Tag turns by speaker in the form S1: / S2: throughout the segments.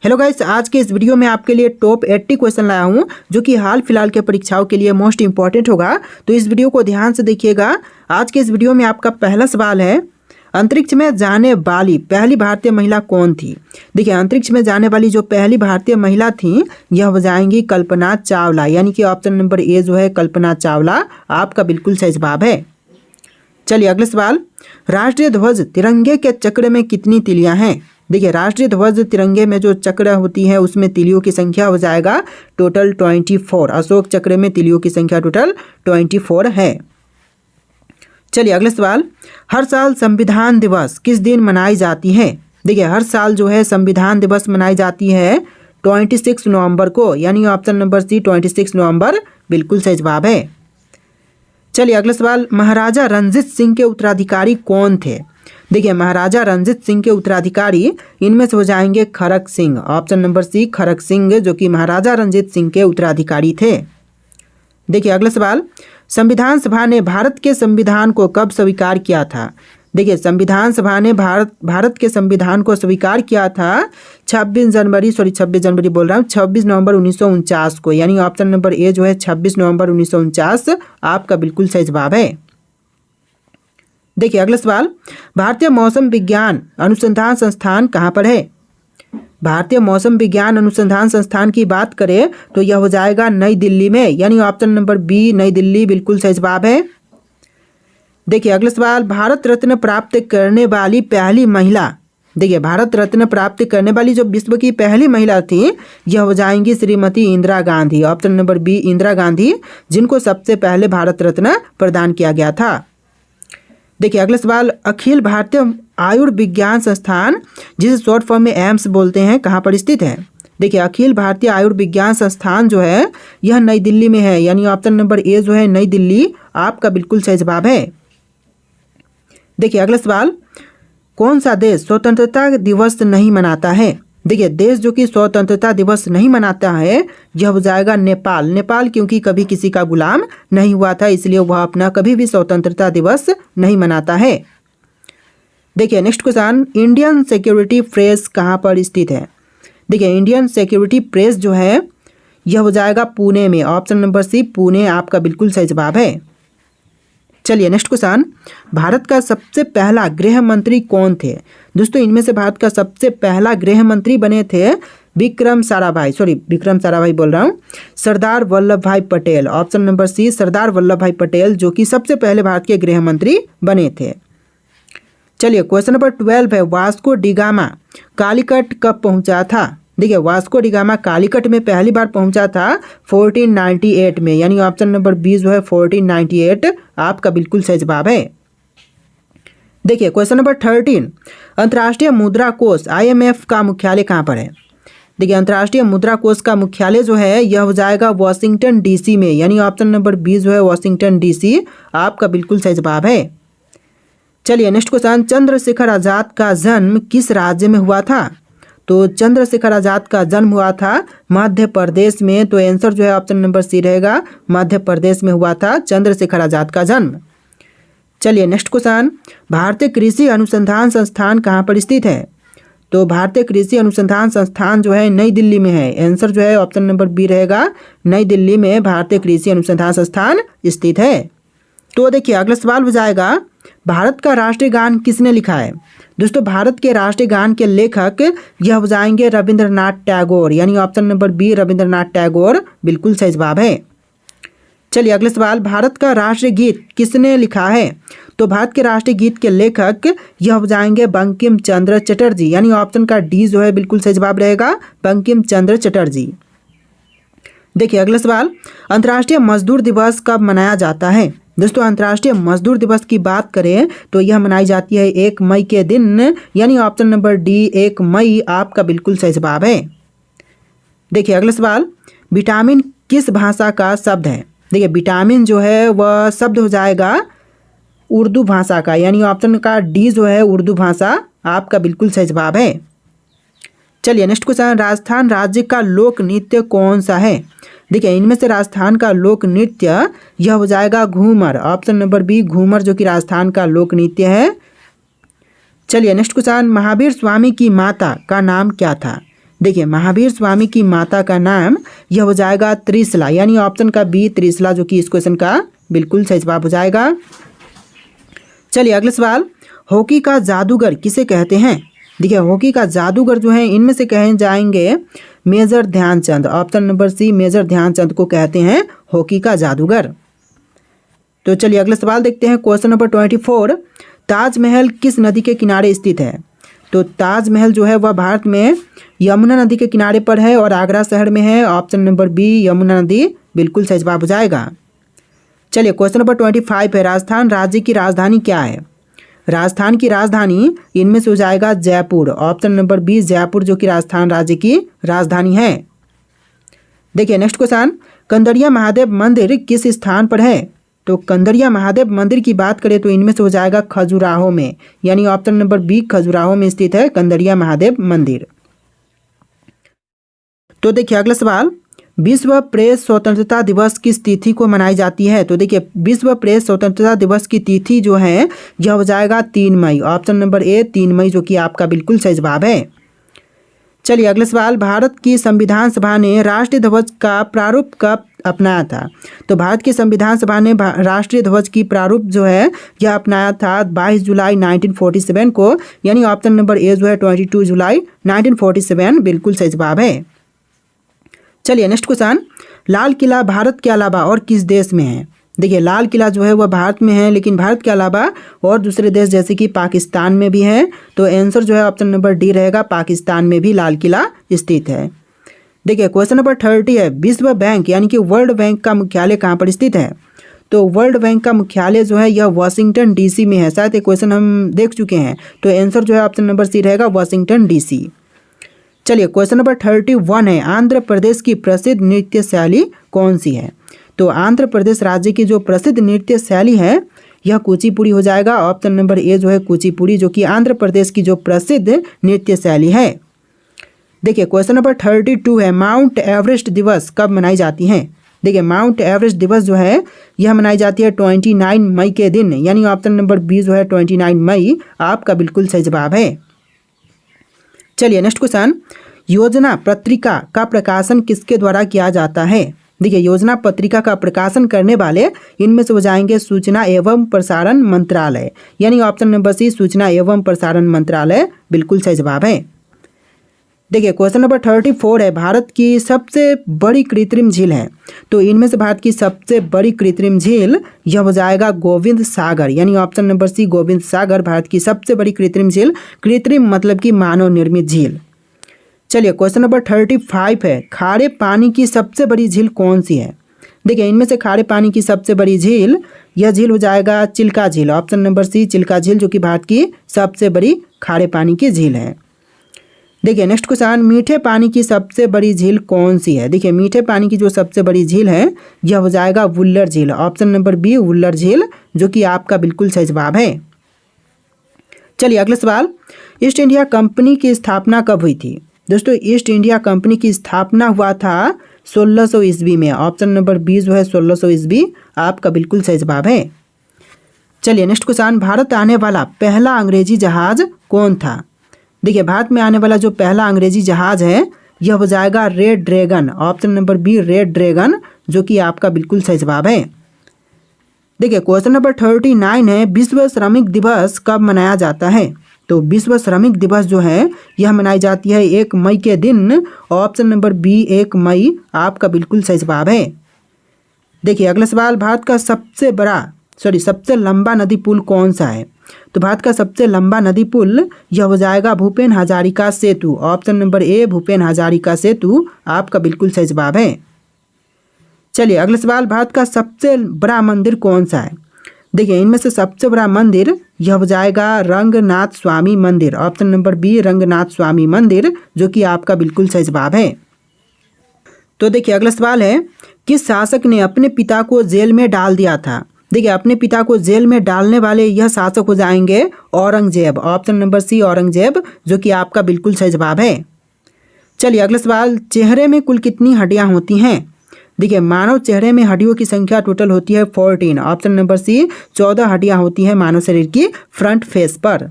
S1: Hello guys, आज के इस वीडियो में आपके लिए टॉप 80 क्वेश्चन लाया हूं जो कि हाल फिलहाल के परीक्षाओं के लिए मोस्ट इंपॉर्टेंट होगा। तो इस वीडियो को ध्यान से देखिएगा। आज के इस वीडियो में आपका पहला सवाल है, अंतरिक्ष में जाने वाली पहली भारतीय महिला कौन थी। देखिए, अंतरिक्ष में जाने वाली जो पहली भारतीय महिला थी यह हो जाएंगी कल्पना चावला, यानी कि ऑप्शन नंबर ए जो है कल्पना चावला आपका बिल्कुल सही जवाब है। चलिए अगला सवाल, राष्ट्रीय ध्वज तिरंगे के चक्र में कितनी तिलियां हैं। देखिए, राष्ट्रीय ध्वज तिरंगे में जो चक्र होती है उसमें तिलियों की संख्या हो जाएगा टोटल 24। अशोक चक्र में तिलियों की संख्या टोटल 24 है। चलिए अगला सवाल, हर साल संविधान दिवस किस दिन मनाई जाती है। देखिए, हर साल जो है संविधान दिवस मनाई जाती है 26 नवंबर को, यानी ऑप्शन नंबर सी 26 नवंबर बिल्कुल सही जवाब है। चलिए अगला सवाल, महाराजा रणजीत सिंह के उत्तराधिकारी कौन थे। देखिए, महाराजा रणजीत सिंह के उत्तराधिकारी इनमें से हो जाएंगे खड़क सिंह, ऑप्शन नंबर सी खड़क सिंह जो कि महाराजा रणजीत सिंह के उत्तराधिकारी थे। देखिए अगला सवाल, संविधान सभा ने भारत के संविधान को कब स्वीकार किया था। देखिए, संविधान सभा ने भारत के संविधान को स्वीकार किया था 26 नवंबर 1949 को, यानी ऑप्शन नंबर ए जो है 26 नवंबर 1949 आपका बिल्कुल सही जवाब है। देखिए अगला सवाल, भारतीय मौसम विज्ञान अनुसंधान संस्थान कहाँ पर है। भारतीय मौसम विज्ञान अनुसंधान संस्थान की बात करें तो यह हो जाएगा नई दिल्ली में, यानी ऑप्शन नंबर बी नई दिल्ली बिल्कुल सही जवाब है। देखिए अगला सवाल, भारत रत्न प्राप्त करने वाली पहली महिला। देखिए, भारत रत्न प्राप्त करने वाली जो विश्व की पहली महिला थी यह हो जाएंगी Shrimati Indira Gandhi, option number B Indira Gandhi, जिनको सबसे पहले भारत रत्न प्रदान किया गया था। देखिए अगला सवाल, अखिल भारतीय आयुर्विज्ञान संस्थान जिसे शॉर्ट फॉर्म में एम्स बोलते हैं कहाँ पर स्थित है। देखिए, अखिल भारतीय आयुर्विज्ञान संस्थान जो है यह नई दिल्ली में है, यानी ऑप्शन नंबर ए जो है नई दिल्ली आपका बिल्कुल सही जवाब है। देखिए अगला सवाल, कौन सा देश स्वतंत्रता दिवस नहीं मनाता है। देखिए, देश जो कि स्वतंत्रता दिवस नहीं मनाता है यह हो जाएगा नेपाल। नेपाल क्योंकि कभी किसी का गुलाम नहीं हुआ था, इसलिए वह अपना कभी भी स्वतंत्रता दिवस नहीं मनाता है। देखिए next question, Indian security press कहाँ पर स्थित है। देखिए, इंडियन सिक्योरिटी प्रेस जो है यह हो जाएगा पुणे में, ऑप्शन नंबर सी पुणे आपका बिल्कुल सही जवाब है। चलिए नेक्स्ट क्वेश्चन, भारत का सबसे पहला गृह मंत्री कौन थे। दोस्तों, इनमें से भारत का सबसे पहला गृह मंत्री बने थे सरदार वल्लभ भाई पटेल, ऑप्शन नंबर सी सरदार वल्लभ भाई पटेल जो कि सबसे पहले भारत के गृह मंत्री बने थे। चलिए क्वेश्चन नंबर 12 है, वास्को डी गामा कालीकट कब पहुंचा था। देखिए, वास्को डी गामा कालीकट में पहली बार पहुंचा था 1498 में, यानी ऑप्शन नंबर बी जो है 1498 आपका बिल्कुल सही जवाब है। देखिए क्वेश्चन नंबर 13, अंतर्राष्ट्रीय मुद्रा कोष IMF का मुख्यालय कहाँ पर है। देखिए, अंतर्राष्ट्रीय मुद्रा कोष का मुख्यालय जो है यह हो जाएगा वाशिंगटन DC में, यानी ऑप्शन नंबर बी जो है वाशिंगटन DC आपका बिल्कुल सही जवाब है। चलिए नेक्स्ट क्वेश्चन, चंद्रशेखर आजाद का जन्म किस राज्य में हुआ था। तो चंद्रशेखर आजाद का जन्म हुआ था मध्य प्रदेश में, तो आंसर जो है ऑप्शन नंबर सी रहेगा, मध्य प्रदेश में हुआ था चंद्रशेखर आजाद का जन्म। चलिए नेक्स्ट क्वेश्चन, भारतीय कृषि अनुसंधान संस्थान कहाँ पर स्थित है। तो भारतीय कृषि अनुसंधान संस्थान जो है नई दिल्ली में है, आंसर जो है ऑप्शन नंबर बी रहेगा, नई दिल्ली में भारतीय कृषि अनुसंधान संस्थान स्थित है। तो देखिए अगला सवाल हो जाएगा, भारत का राष्ट्रीय गान किसने लिखा है। दोस्तों, भारत के राष्ट्रीय गान के लेखक यह हो जाएंगे रविंद्रनाथ टैगोर, यानी option number B Rabindranath Tagore बिल्कुल सही जवाब है। चलिए अगला सवाल, भारत का राष्ट्रीय गीत किसने लिखा है। तो भारत के राष्ट्रीय गीत के लेखक यह हो जाएंगे बंकिम चंद्र चटर्जी, यानी ऑप्शन का डी जो है बिल्कुल सही जवाब रहेगा, बंकिम चंद्र चटर्जी। देखिए अगला सवाल, अंतर्राष्ट्रीय मजदूर दिवस कब मनाया जाता है। दोस्तों, अंतर्राष्ट्रीय मजदूर दिवस की बात करें तो यह मनाई जाती है 1 मई के दिन, यानी ऑप्शन नंबर डी 1 मई आपका बिल्कुल सही जवाब है। देखिए अगला सवाल, विटामिन किस भाषा का शब्द है। देखिए, विटामिन जो है वह शब्द हो जाएगा उर्दू भाषा का, यानी ऑप्शन का डी जो है उर्दू भाषा आपका बिल्कुल सही जवाब है। चलिए नेक्स्ट क्वेश्चन, राजस्थान राज्य का लोक नृत्य कौन सा है। देखिए, इनमें से राजस्थान का लोक नृत्य यह हो जाएगा Ghoomar, option number B Ghoomar जो कि राजस्थान का लोक नृत्य है। चलिए नेक्स्ट क्वेश्चन, महावीर स्वामी की माता का नाम क्या था। देखिए महावीर स्वामी की माता का नाम यह हो जाएगा त्रिशला, यानी ऑप्शन का बी त्रिशला जो कि इस क्वेश्चन का बिल्कुल सही जवाब हो जाएगा। चलिए अगला सवाल, हॉकी का जादूगर किसे कहते हैं? देखिए हॉकी का जादूगर जो है इनमें से कहे जाएंगे major Dhyanchand. Option number C major Dhyanchand को कहते हैं हॉकी का जादूगर। तो चलिए अगला सवाल देखते हैं, क्वेश्चन नंबर 24, ताजमहल किस नदी के किनारे स्थित है? तो ताजमहल जो है वह भारत में यमुना नदी के किनारे पर है और आगरा शहर में है। ऑप्शन नंबर बी यमुना नदी बिल्कुल सही जवाब हो जाएगा। चलिए क्वेश्चन नंबर 25 है, राजस्थान राज्य की राजधानी क्या है? राजस्थान की राजधानी इनमें से हो जाएगा Jaipur. Option number B Jaipur जो कि राजस्थान राज्य की राजधानी है। देखिए नेक्स्ट क्वेश्चन, कंदरिया महादेव मंदिर किस स्थान पर है? तो कंदरिया महादेव मंदिर की बात करें तो इनमें से हो जाएगा खजुराहो में, यानी ऑप्शन नंबर बी खजुराहो में स्थित है कंदरिया महादेव मंदिर। तो देखिए अगला सवाल, विश्व प्रेस स्वतंत्रता दिवस किस तिथि को मनाई जाती है? तो देखिए विश्व प्रेस स्वतंत्रता दिवस की तिथि जो है यह हो जाएगा 3 मई। ऑप्शन नंबर ए 3 मई जो कि आपका बिल्कुल सही जवाब है। चलिए अगला सवाल, भारत की संविधान सभा ने राष्ट्रीय ध्वज का प्रारूप कब अपनाया था? तो भारत की संविधान सभा ने राष्ट्रीय ध्वज की प्रारूप जो है यह अपनाया था 22 जुलाई 1947 को, यानी ऑप्शन नंबर ए जो है 22 जुलाई 1947 बिल्कुल सही जवाब है। चलिए नेक्स्ट क्वेश्चन, लाल किला भारत के अलावा और किस देश में है? देखिए लाल किला जो है वह भारत में है, लेकिन भारत के अलावा और दूसरे देश जैसे कि पाकिस्तान में भी है। तो आंसर जो है ऑप्शन नंबर डी रहेगा, पाकिस्तान में भी लाल किला स्थित है। देखिए क्वेश्चन नंबर 30 है, विश्व बैंक यानी कि वर्ल्ड बैंक का मुख्यालय कहाँ पर स्थित है? तो वर्ल्ड बैंक का मुख्यालय जो है यह वाशिंगटन डीसी में है। शायद ये क्वेश्चन हम देख चुके हैं। तो आंसर जो है ऑप्शन नंबर सी रहेगा, वाशिंगटन डीसी। चलिए क्वेश्चन नंबर 31 है, आंध्र प्रदेश की प्रसिद्ध नृत्य शैली कौन सी है? तो आंध्र प्रदेश राज्य की जो प्रसिद्ध नृत्य शैली है यह कुचिपुड़ी हो जाएगा। ऑप्शन नंबर ए जो है कुचिपुड़ी जो कि आंध्र प्रदेश की जो प्रसिद्ध नृत्य शैली है। देखिए क्वेश्चन नंबर 32 है, माउंट एवरेस्ट दिवस कब मनाई जाती है? देखिए माउंट एवरेस्ट दिवस जो है यह मनाई जाती है 29 मई के दिन, यानी ऑप्शन नंबर बी जो है 29 मई आपका बिल्कुल सही जवाब है। चलिए नेक्स्ट क्वेश्चन, योजना पत्रिका का प्रकाशन किसके द्वारा किया जाता है? देखिए योजना पत्रिका का प्रकाशन करने वाले इनमें से हो जाएंगे सूचना एवं प्रसारण मंत्रालय, यानी ऑप्शन नंबर सी सूचना एवं प्रसारण मंत्रालय बिल्कुल सही जवाब है। देखिए क्वेश्चन नंबर 34 है, भारत की सबसे बड़ी कृत्रिम झील है। तो इनमें से भारत की सबसे बड़ी कृत्रिम झील यह हो जाएगा गोविंद सागर, यानी ऑप्शन नंबर सी गोविंद सागर भारत की सबसे बड़ी कृत्रिम झील। कृत्रिम मतलब कि मानव निर्मित झील। चलिए क्वेश्चन नंबर 35 है, खारे पानी की सबसे बड़ी झील कौन सी है? देखिए इनमें से खारे पानी की सबसे बड़ी झील यह झील हो जाएगा चिल्का झील। ऑप्शन नंबर सी चिल्का झील जो कि भारत की सबसे बड़ी खारे पानी की झील है। देखिए नेक्स्ट क्वेश्चन, मीठे पानी की सबसे बड़ी झील कौन सी है? देखिए मीठे पानी की जो सबसे बड़ी झील है यह हो जाएगा वुल्लर झील। ऑप्शन नंबर बी वुल्लर झील जो कि आपका बिल्कुल सही जवाब है। चलिए अगला सवाल, ईस्ट इंडिया कंपनी की स्थापना कब हुई थी? दोस्तों ईस्ट इंडिया कंपनी की स्थापना हुआ था 1600 ईस्वी में। ऑप्शन नंबर बी जो है 1600 ईस्वी आपका बिल्कुल सही जवाब है। चलिए नेक्स्ट क्वेश्चन, भारत आने वाला पहला अंग्रेजी जहाज कौन था? देखिए भारत में आने वाला जो पहला अंग्रेजी जहाज है यह हो जाएगा red dragon. Option number B red dragon जो कि आपका बिल्कुल सही जवाब है। देखिए क्वेश्चन नंबर 39 है, विश्व श्रमिक दिवस कब मनाया जाता है? तो विश्व श्रमिक दिवस जो है यह मनाई जाती है 1 मई के दिन। ऑप्शन नंबर बी 1 मई आपका बिल्कुल सही जवाब है। देखिए अगला सवाल, भारत का सबसे लंबा नदी पुल कौन सा है? तो भारत का सबसे लंबा नदी पुल यह हो जाएगा Bhupen Hazarika Setu. Option number A Bhupen Hazarika Setu आपका बिल्कुल सही जवाब है। चलिए अगला सवाल, भारत का सबसे बड़ा मंदिर कौन सा है? देखिए इनमें से सबसे बड़ा मंदिर यह हो जाएगा रंगनाथ स्वामी मंदिर। ऑप्शन नंबर बी रंगनाथ स्वामी मंदिर जो कि आपका बिल्कुल सही जवाब है। तो देखिए अगला सवाल है, किस शासक ने अपने पिता को जेल में डाल दिया था? देखिए अपने पिता को जेल में डालने वाले यह शासक हो जाएंगे Aurangzeb. Option number C Aurangzeb जो कि आपका बिल्कुल सही जवाब है। चलिए अगला सवाल, चेहरे में कुल कितनी हड्डियां होती हैं? देखिए मानव चेहरे में हड्डियों की संख्या टोटल होती है 14। ऑप्शन नंबर सी 14 हड्डियां होती हैं मानव शरीर की फ्रंट फेस पर।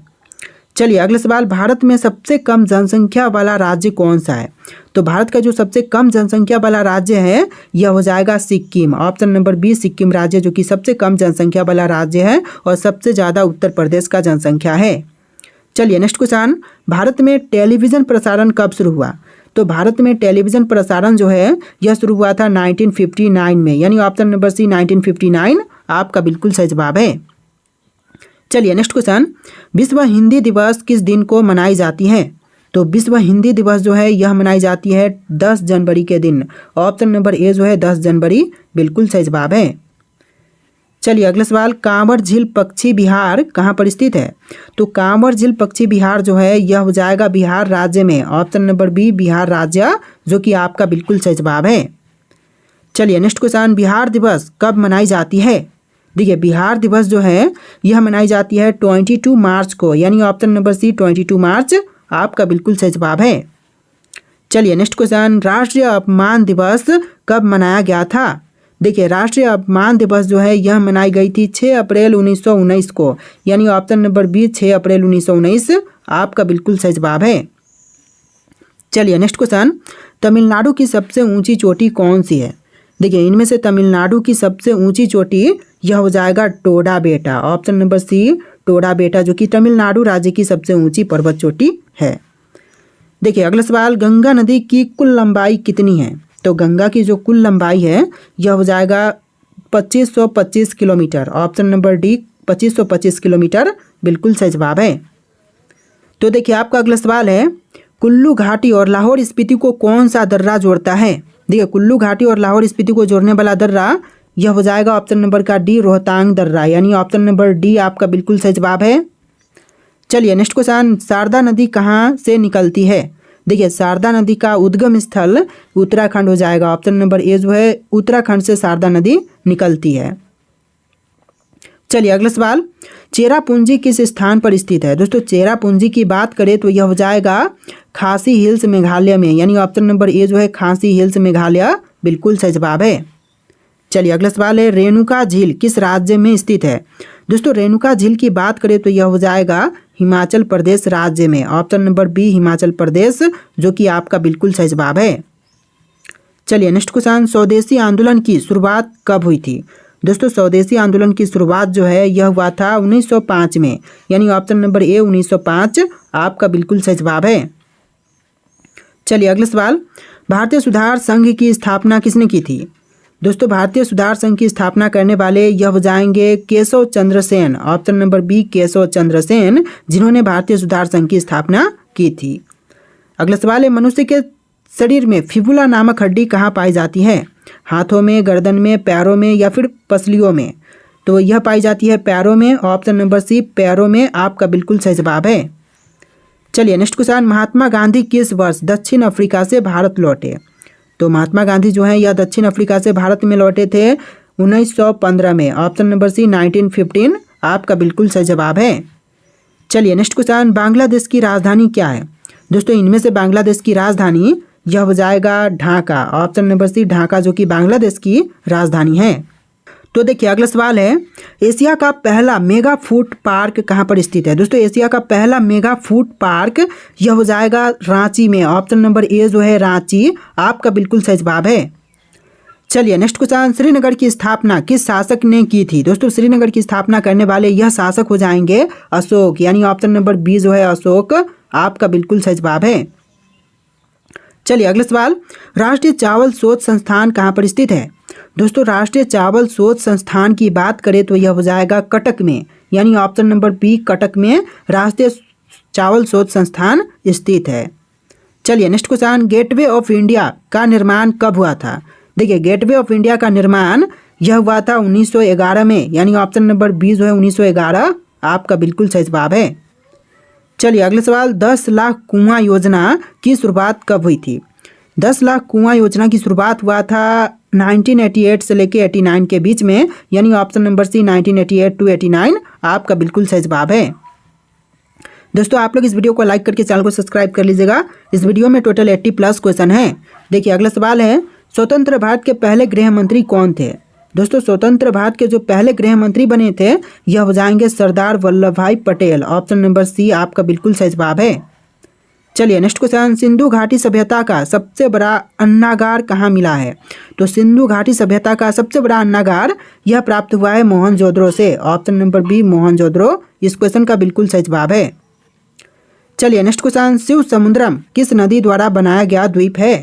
S1: चलिए अगला सवाल, भारत में सबसे कम जनसंख्या वाला राज्य कौन सा है? तो भारत का जो सबसे कम जनसंख्या वाला राज्य है यह हो जाएगा Sikkim. Option number B Sikkim राज्य जो कि सबसे कम जनसंख्या वाला राज्य है और सबसे ज़्यादा उत्तर प्रदेश का जनसंख्या है। चलिए नेक्स्ट क्वेश्चन, भारत में टेलीविज़न प्रसारण कब शुरू हुआ? तो भारत में टेलीविज़न प्रसारण जो है यह शुरू हुआ था 1959 में, यानी ऑप्शन नंबर सी 1959 आपका बिल्कुल सही जवाब है। चलिए नेक्स्ट क्वेश्चन, विश्व हिंदी दिवस किस दिन को मनाई जाती है? तो विश्व हिंदी दिवस जो है यह मनाई जाती है 10 जनवरी के दिन। ऑप्शन नंबर ए जो है 10 जनवरी बिल्कुल सही जवाब है। चलिए अगला सवाल, कांवर झील पक्षी विहार कहाँ पर स्थित है? तो कांवर झील पक्षी विहार जो है यह हो जाएगा बिहार राज्य में। ऑप्शन नंबर बी बिहार राज्य जो कि आपका बिल्कुल सही जवाब है। चलिए नेक्स्ट क्वेश्चन, बिहार दिवस कब मनाई जाती है? देखिए बिहार दिवस जो है यह मनाई जाती है 22 मार्च को, यानी ऑप्शन नंबर सी 22 मार्च आपका बिल्कुल सही जवाब है। चलिए नेक्स्ट क्वेश्चन, राष्ट्रीय अपमान दिवस कब मनाया गया था? देखिए राष्ट्रीय अपमान दिवस जो है यह मनाई गई थी 6 अप्रैल 1919 को, यानी ऑप्शन नंबर बी 6 अप्रैल 1919 आपका बिल्कुल सही जवाब है। चलिए नेक्स्ट क्वेश्चन, तमिलनाडु की सबसे ऊंची चोटी कौन सी है? देखिए इनमें से तमिलनाडु की सबसे ऊंची चोटी यह हो जाएगा टोडा बेटा। ऑप्शन नंबर सी टोडा बेटा जो कि तमिलनाडु राज्य की सबसे ऊंची पर्वत चोटी है। देखिए अगला सवाल, गंगा नदी की कुल लंबाई कितनी है? तो गंगा की जो कुल लंबाई है यह हो जाएगा 2525 kilometre. Option number D 2525 kilometre बिल्कुल सही जवाब है। तो देखिए आपका अगला सवाल है, कुल्लू घाटी और लाहौर स्पीति को कौन सा दर्रा जोड़ता है? देखिए कुल्लू घाटी और लाहौर स्पीति को जोड़ने वाला दर्रा यह हो जाएगा ऑप्शन नंबर का डी रोहतांग दर्रा, यानी ऑप्शन नंबर डी आपका बिल्कुल सही जवाब है। चलिए नेक्स्ट क्वेश्चन, शारदा नदी कहाँ से निकलती है? देखिए शारदा नदी का उद्गम स्थल उत्तराखंड हो जाएगा। ऑप्शन नंबर ए जो है उत्तराखंड से शारदा नदी निकलती है। चलिए अगला सवाल, चेरापूंजी किस स्थान पर स्थित है? दोस्तों चेरापूंजी की बात करें तो यह हो जाएगा खासी हिल्स मेघालय में, यानी ऑप्शन नंबर ए जो है खासी हिल्स मेघालय बिल्कुल सही जवाब है। चलिए अगला सवाल है, रेणुका झील किस राज्य में स्थित है? दोस्तों रेणुका झील की बात करें तो यह हो जाएगा हिमाचल प्रदेश राज्य में। Option number B Himachal Pradesh जो कि आपका बिल्कुल सही जवाब है। चलिए नेक्स्ट क्वेश्चन, स्वदेशी आंदोलन की शुरुआत कब हुई थी? दोस्तों स्वदेशी आंदोलन की शुरुआत जो है यह हुआ था 1905 में, यानी ऑप्शन नंबर ए 1905 आपका बिल्कुल सही जवाब है। चलिए अगला सवाल, भारतीय सुधार संघ की स्थापना किसने की थी? दोस्तों भारतीय सुधार संघ की स्थापना करने वाले यह हो जाएंगे Keshav Chandra Sen. Option number B Keshav Chandra Sen जिन्होंने भारतीय सुधार संघ की स्थापना की थी। अगला सवाल है, मनुष्य के शरीर में फिबुला नामक हड्डी कहाँ पाई जाती है? हाथों में, गर्दन में, पैरों में या फिर पसलियों में? तो यह पाई जाती है पैरों में। ऑप्शन नंबर सी पैरों में आपका बिल्कुल सही जवाब है। चलिए नेक्स्ट क्वेश्चन, महात्मा गांधी किस वर्ष दक्षिण अफ्रीका से भारत लौटे? तो महात्मा गांधी जो है यह दक्षिण अफ्रीका से भारत में लौटे थे 1915 में। ऑप्शन नंबर सी 1915 आपका बिल्कुल सही जवाब है। चलिए नेक्स्ट क्वेश्चन, बांग्लादेश की राजधानी क्या है? दोस्तों इनमें से बांग्लादेश की राजधानी यह हो जाएगा Dhaka. Option number C Dhaka जो कि बांग्लादेश की राजधानी है। तो देखिए अगला सवाल है, एशिया का पहला मेगा फूड पार्क कहाँ पर स्थित है? दोस्तों एशिया का पहला मेगा फूड पार्क यह हो जाएगा रांची में। ऑप्शन नंबर ए जो है रांची आपका बिल्कुल सही जवाब है। चलिए नेक्स्ट क्वेश्चन, श्रीनगर की स्थापना किस शासक ने की थी? दोस्तों श्रीनगर की स्थापना करने वाले यह शासक हो जाएंगे अशोक, यानी ऑप्शन नंबर बी जो है अशोक आपका बिल्कुल सही जवाब है। चलिए अगला सवाल, राष्ट्रीय चावल शोध संस्थान कहाँ पर स्थित है? दोस्तों राष्ट्रीय चावल शोध संस्थान की बात करें तो यह हो जाएगा कटक में, यानी ऑप्शन नंबर बी कटक में राष्ट्रीय चावल शोध संस्थान स्थित है। चलिए next question, gateway of India का निर्माण कब हुआ था? देखिए गेटवे ऑफ इंडिया का निर्माण यह हुआ था 1911 में, यानी ऑप्शन नंबर बी जो है 1911 आपका बिल्कुल सही जवाब है। चलिए अगला सवाल, 10 लाख कुआं योजना की शुरुआत कब हुई थी? 10 लाख कुआं योजना की शुरुआत हुआ था 1988 से लेके 89 के बीच में, यानी ऑप्शन नंबर सी 1988 टू 89 आपका बिल्कुल सही जवाब है। दोस्तों आप लोग इस वीडियो को लाइक करके चैनल को सब्सक्राइब कर लीजिएगा। इस वीडियो में टोटल 80+ क्वेश्चन है। देखिए अगला सवाल है, स्वतंत्र भारत के पहले गृह मंत्री कौन थे? दोस्तों स्वतंत्र भारत के जो पहले गृह मंत्री बने थे यह हो जाएंगे सरदार वल्लभ भाई पटेल। ऑप्शन नंबर सी आपका बिल्कुल सही जवाब है। चलिए नेक्स्ट क्वेश्चन, सिंधु घाटी सभ्यता का सबसे बड़ा अन्नागार कहाँ मिला है? तो सिंधु घाटी सभ्यता का सबसे बड़ा अन्नागार यह प्राप्त हुआ है मोहनजोदड़ो से। ऑप्शन नंबर बी मोहनजोदड़ो इस क्वेश्चन का बिल्कुल सही जवाब है। चलिए नेक्स्ट क्वेश्चन, शिव समुद्रम किस नदी द्वारा बनाया गया द्वीप है?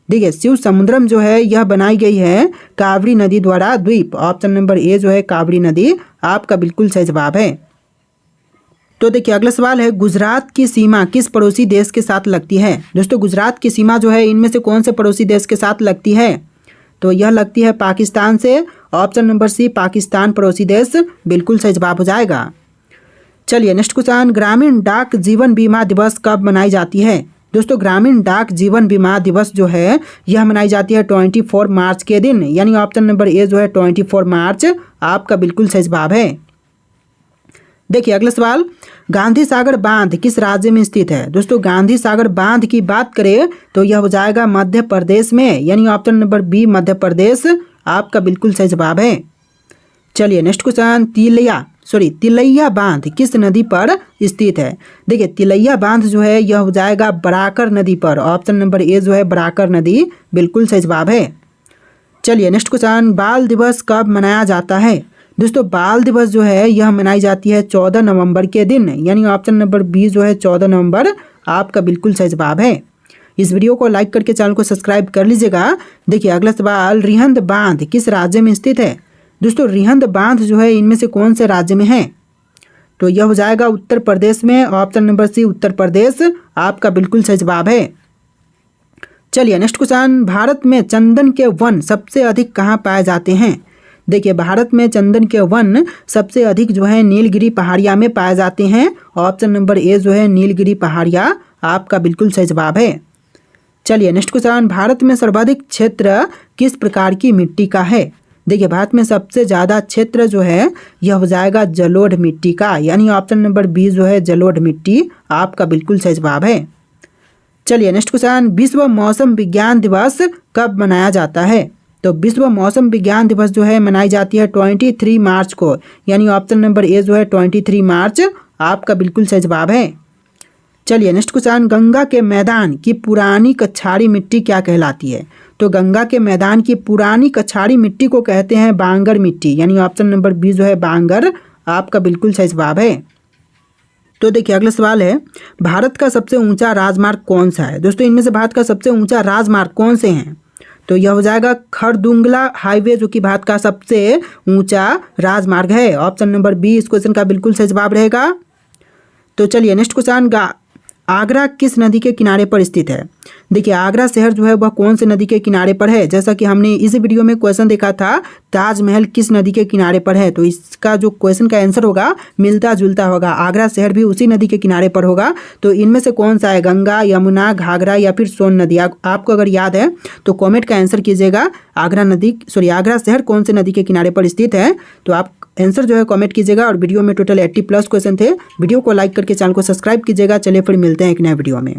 S1: देखिए शिव समुद्रम जो है यह बनाई गई है कावेरी नदी द्वारा द्वीप। ऑप्शन नंबर ए जो है कावेरी नदी आपका बिल्कुल सही जवाब है। तो देखिए अगला सवाल है, गुजरात की सीमा किस पड़ोसी देश के साथ लगती है? दोस्तों गुजरात की सीमा जो है इनमें से कौन से पड़ोसी देश के साथ लगती है? तो यह लगती है पाकिस्तान से। ऑप्शन नंबर सी पाकिस्तान पड़ोसी देश बिल्कुल सही जवाब हो जाएगा। चलिए नेक्स्ट क्वेश्चन, ग्रामीण डाक जीवन बीमा दिवस कब मनाई जाती है? दोस्तों ग्रामीण डाक जीवन बीमा दिवस जो है यह मनाई जाती है 24 मार्च के दिन, यानी ऑप्शन नंबर ए जो है 24 मार्च आपका बिल्कुल सही जवाब है। देखिए अगला सवाल, गांधी सागर बांध किस राज्य में स्थित है? दोस्तों गांधी सागर बांध की बात करें तो यह हो जाएगा मध्य प्रदेश में, यानी option number B Madhya Pradesh आपका बिल्कुल सही जवाब है। चलिए नेक्स्ट क्वेश्चन, तिलैया बांध किस नदी पर स्थित है? देखिए तिलैया बांध जो है यह हो जाएगा बराकर नदी पर। ऑप्शन नंबर ए जो है बराकर नदी बिल्कुल सही जवाब है। चलिए नेक्स्ट क्वेश्चन, बाल दिवस कब मनाया जाता है? दोस्तों बाल दिवस जो है यह मनाई जाती है 14 नवंबर के दिन, यानी ऑप्शन नंबर बी जो है 14 नवंबर आपका बिल्कुल सही जवाब है। इस वीडियो को लाइक करके चैनल को सब्सक्राइब कर लीजिएगा। देखिए अगला सवाल, रिहंद बांध किस राज्य में स्थित है? दोस्तों रिहंद बांध जो है इनमें से कौन से राज्य में है? तो यह हो जाएगा उत्तर प्रदेश में। ऑप्शन नंबर सी उत्तर प्रदेश आपका बिल्कुल सही जवाब है। चलिए नेक्स्ट क्वेश्चन, भारत में चंदन के वन सबसे अधिक कहाँ पाए जाते हैं? देखिए भारत में चंदन के वन सबसे अधिक जो है नीलगिरी पहाड़िया में पाए जाते हैं। ऑप्शन नंबर ए जो है नीलगिरी पहाड़िया आपका बिल्कुल सही जवाब है। चलिए नेक्स्ट क्वेश्चन, भारत में सर्वाधिक क्षेत्र किस प्रकार की मिट्टी का है? देखिए भारत में सबसे ज़्यादा क्षेत्र जो है यह हो जाएगा जलोढ़ मिट्टी का, यानी ऑप्शन नंबर बी जो है जलोढ़ मिट्टी आपका बिल्कुल सही जवाब है। चलिए नेक्स्ट क्वेश्चन, विश्व मौसम विज्ञान दिवस कब मनाया जाता है? तो विश्व मौसम विज्ञान दिवस जो है मनाई जाती है 23 मार्च को, यानी ऑप्शन नंबर ए जो है 23 मार्च आपका बिल्कुल सही जवाब है। चलिए नेक्स्ट क्वेश्चन, गंगा के मैदान की पुरानी कछाड़ी मिट्टी क्या कहलाती है? तो गंगा के मैदान की पुरानी कछाड़ी मिट्टी को कहते हैं बांगर मिट्टी, यानी ऑप्शन नंबर बी जो है बांगर आपका बिल्कुल सही जवाब है। तो देखिए अगला सवाल है, भारत का सबसे ऊंचा राजमार्ग कौन सा है? दोस्तों इनमें से भारत का सबसे ऊंचा राजमार्ग कौन से हैं? तो यह हो जाएगा खरदुंगला हाईवे जो कि भारत का सबसे ऊंचा राजमार्ग है। ऑप्शन नंबर बी इस क्वेश्चन का बिल्कुल सही जवाब रहेगा। तो चलिए नेक्स्ट क्वेश्चन, आगरा किस नदी के किनारे पर स्थित है? देखिए आगरा शहर जो है वह कौन से नदी के किनारे पर है? जैसा कि हमने इस वीडियो में क्वेश्चन देखा था ताजमहल किस नदी के किनारे पर है, तो इसका जो क्वेश्चन का आंसर होगा मिलता जुलता होगा। आगरा शहर भी उसी नदी के किनारे पर होगा। तो इनमें से कौन सा है, गंगा, यमुना, घाघरा या फिर सोन नदी? आपको अगर याद है तो कॉमेंट का आंसर कीजिएगा। आगरा शहर कौन से नदी के किनारे पर स्थित है? तो आप आंसर जो है कमेंट कीजिएगा। और वीडियो में टोटल 80+ क्वेश्चन थे। वीडियो को लाइक करके चैनल को सब्सक्राइब कीजिएगा। चलिए फिर मिलते हैं एक नए वीडियो में।